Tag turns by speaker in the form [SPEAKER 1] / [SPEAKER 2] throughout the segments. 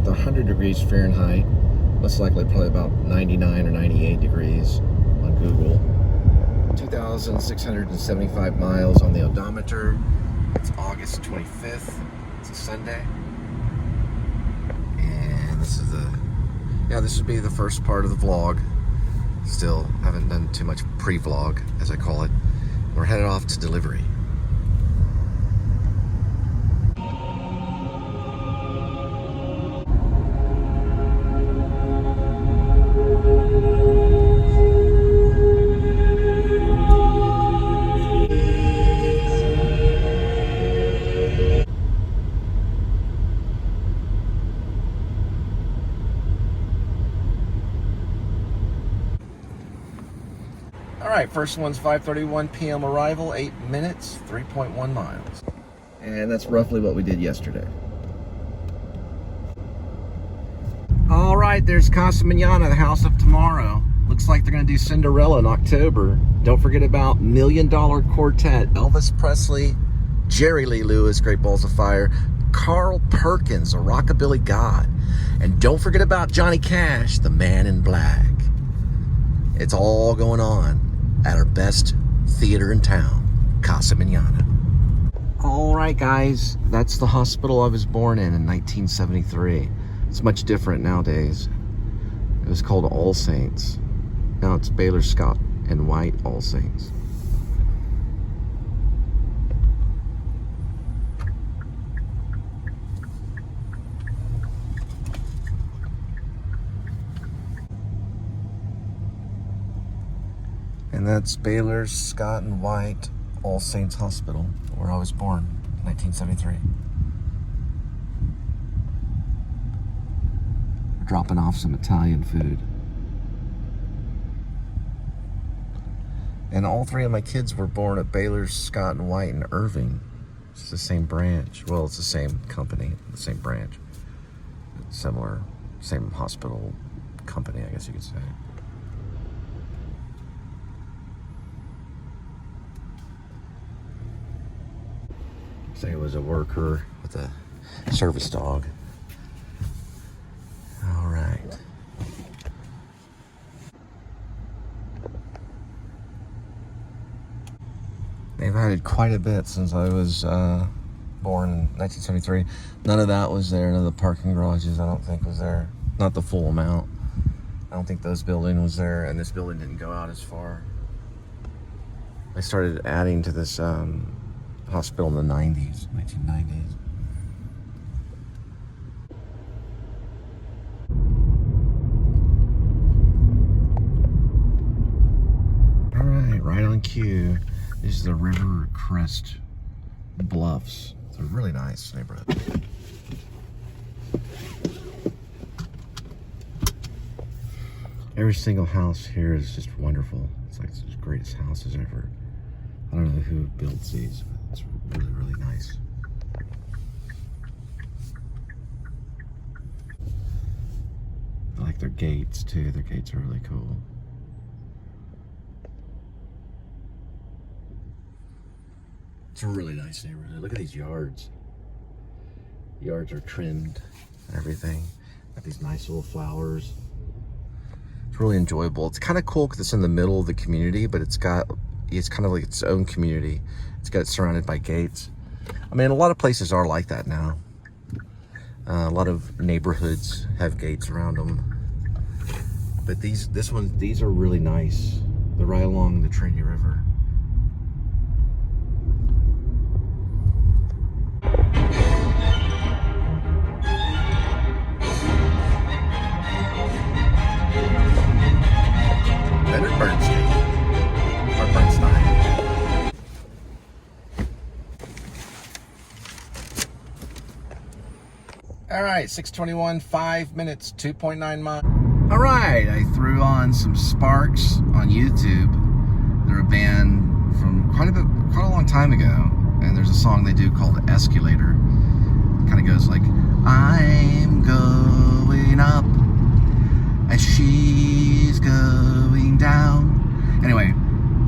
[SPEAKER 1] with 100 degrees Fahrenheit. Most likely probably about 99 or 98 degrees on Google. 2,675 miles on the odometer. It's August 25th. It's a Sunday. And this is this would be the first part of the vlog. Still haven't done too much pre-vlog, as I call it. We're headed off to delivery. Alright, first one's 5:31 p.m. arrival, 8 minutes, 3.1 miles. And that's roughly what we did yesterday. Alright, there's Casa Mañana, the house of tomorrow. Looks like they're going to do Cinderella in October. Don't forget about $1 Million Quartet, Elvis Presley, Jerry Lee Lewis, Great Balls of Fire, Carl Perkins, a rockabilly god. And don't forget about Johnny Cash, the Man in Black. It's all going on at our best theater in town, Casa Mañana. All right, guys, that's the hospital I was born in 1973. It's much different nowadays. It was called All Saints. Now it's Baylor Scott and White All Saints. And that's Baylor Scott and White All Saints Hospital, where I was born in 1973. We're dropping off some Italian food. And all three of my kids were born at Baylor Scott and White in Irving. It's the same branch. Well, it's the same company, the same branch. Similar, same hospital company, I guess you could say. Say it was a worker with a service dog. All right. They've added quite a bit since I was born in 1973. None of that was there. None of the parking garages, I don't think, was there. Not the full amount. I don't think those building was there, and this building didn't go out as far. They started adding to this hospital in the 1990s. All right, right on cue. This is the River Crest Bluffs. It's a really nice neighborhood. Every single house here is just wonderful. It's like the greatest houses ever. I don't know who builds these, but it's really, really nice. I like their gates too. Their gates are really cool. It's a really nice neighborhood. Look at these yards. Yards are trimmed and everything. Got these nice little flowers. It's really enjoyable. It's kind of cool because it's in the middle of the community, but it's kind of like its own community. It's got surrounded by gates. I mean, a lot of places are like that now. A lot of neighborhoods have gates around them. But these are really nice. They're right along the Trinity River. All right, 6:21, 5 minutes, 2.9 miles. All right, I threw on some Sparks on YouTube. They're a band from quite a long time ago, and there's a song they do called Escalator. It kind of goes like, I'm going up as she's going down. Anyway,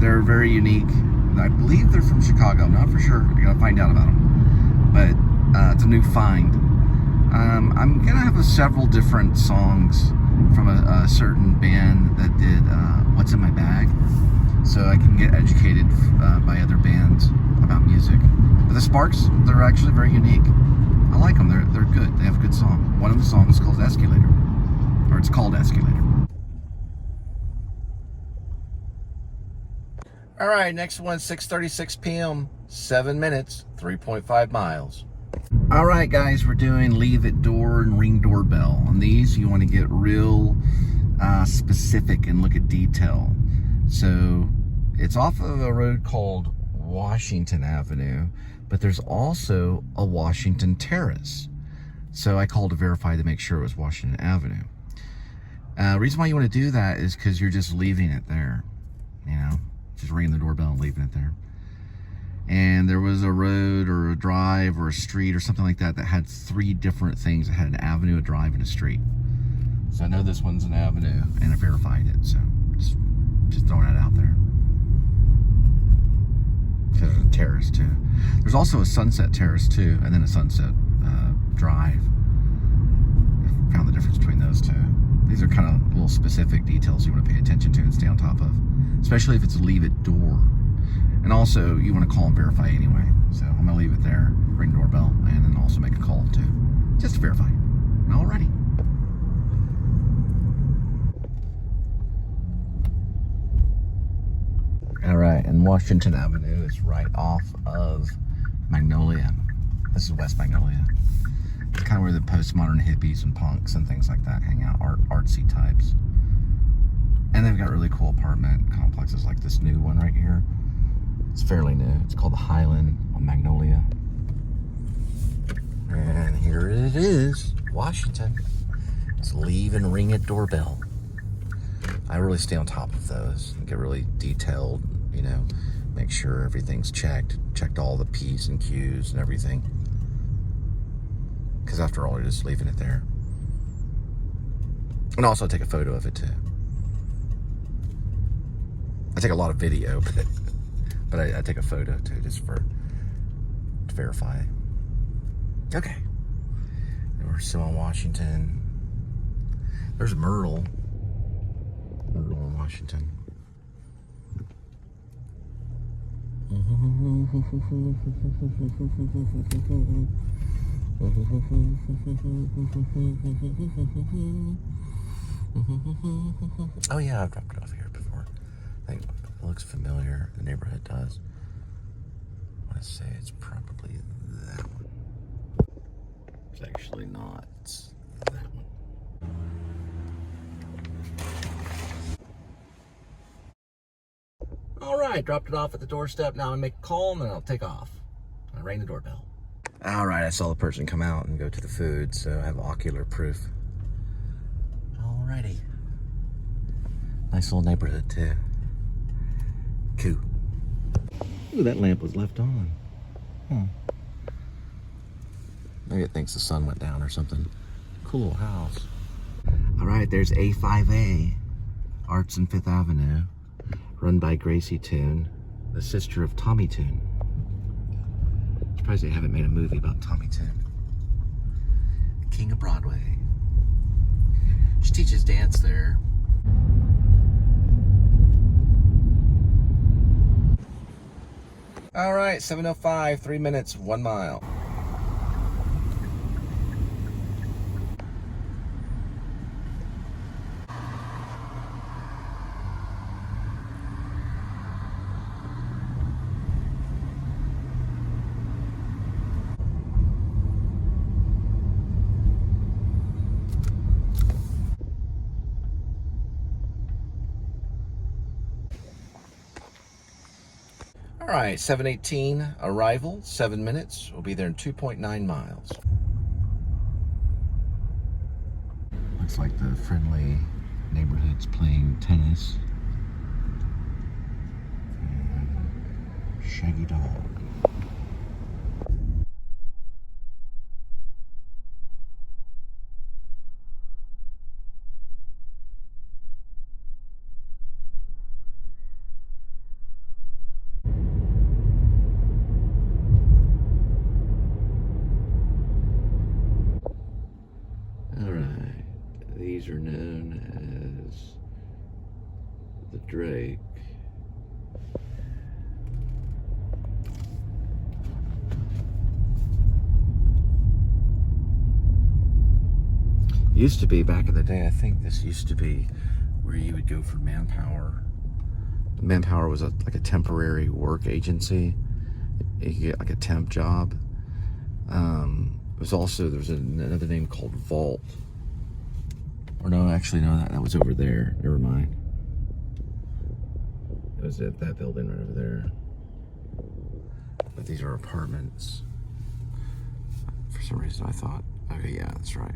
[SPEAKER 1] they're very unique. I believe they're from Chicago. I'm not for sure. I gotta find out about them. But it's a new find. I'm gonna have several different songs from a certain band that did What's in My Bag, so I can get educated by other bands about music. But the Sparks, they're actually very unique. I like them. They're good. They have a good song. One of the songs is called Escalator, or it's called Escalator. All right, next one, 6:36 p.m., 7 minutes, 3.5 miles. All right, guys, we're doing leave at door and ring doorbell. On these, you want to get real specific and look at detail. So it's off of a road called Washington Avenue, but there's also a Washington Terrace. So I called to verify to make sure it was Washington Avenue. Reason why you want to do that is because you're just leaving it there, you know, just ringing the doorbell and leaving it there. And there was a road or a drive or a street or something like that that had 3 different things. It had an avenue, a drive, and a street. So I know this one's an avenue, and I verified it. So just throwing that out there. Because there's a terrace too. There's also a Sunset Terrace too, and then a Sunset Drive. I found the difference between those two. These are kind of little specific details you want to pay attention to and stay on top of, especially if it's a leave at door. And also, you want to call and verify anyway. So I'm going to leave it there, ring doorbell, and then also make a call too, just to verify. Alrighty. Alright, and Washington Avenue is right off of Magnolia. This is West Magnolia. It's kind of where the postmodern hippies and punks and things like that hang out, artsy types. And they've got really cool apartment complexes like this new one right here. It's fairly new. It's called the Highland on Magnolia. And here it is, Washington. It's leave and ring at doorbell. I really stay on top of those and get really detailed, you know, make sure everything's checked all the P's and Q's and everything. Because after all, you're just leaving it there. And also take a photo of it too. I take a lot of video, but I take a photo too, just to verify. Okay. We're still in Washington. There's Myrtle. Myrtle in Washington. Oh yeah, I've dropped it off here before. I think it looks familiar. The neighborhood does. I want to say it's probably that one. It's actually not. It's that one. All right, dropped it off at the doorstep. Now I make a call and then I'll take off. I ring the doorbell. All right, I saw the person come out and go to the food, so I have ocular proof. Alrighty. Nice little neighborhood too. Cool. Ooh, that lamp was left on. Maybe it thinks the sun went down or something. Cool little house. All right, there's A5A, Arts and Fifth Avenue, run by Gracie Toon, the sister of Tommy Toon. Surprised they haven't made a movie about Tommy Toon. The King of Broadway. She teaches dance there. All right, 7:05, 3 minutes, 1 mile. All right, 7:18 arrival, 7 minutes. We'll be there in 2.9 miles. Looks like the friendly neighborhood's playing tennis. And Shaggy Dog. These are known as the Drake. Used to be, back in the day, I think this used to be where you would go for manpower. Manpower was like a temporary work agency. You could get like a temp job. It was also, there was another name called Vault. Or no, actually no, that was over there. Never mind. It was at that building right over there. But these are apartments. For some reason I thought, okay, yeah, that's right.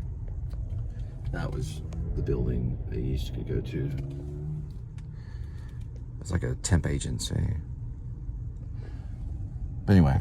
[SPEAKER 1] That was the building they used to go to. It's like a temp agency. But anyway,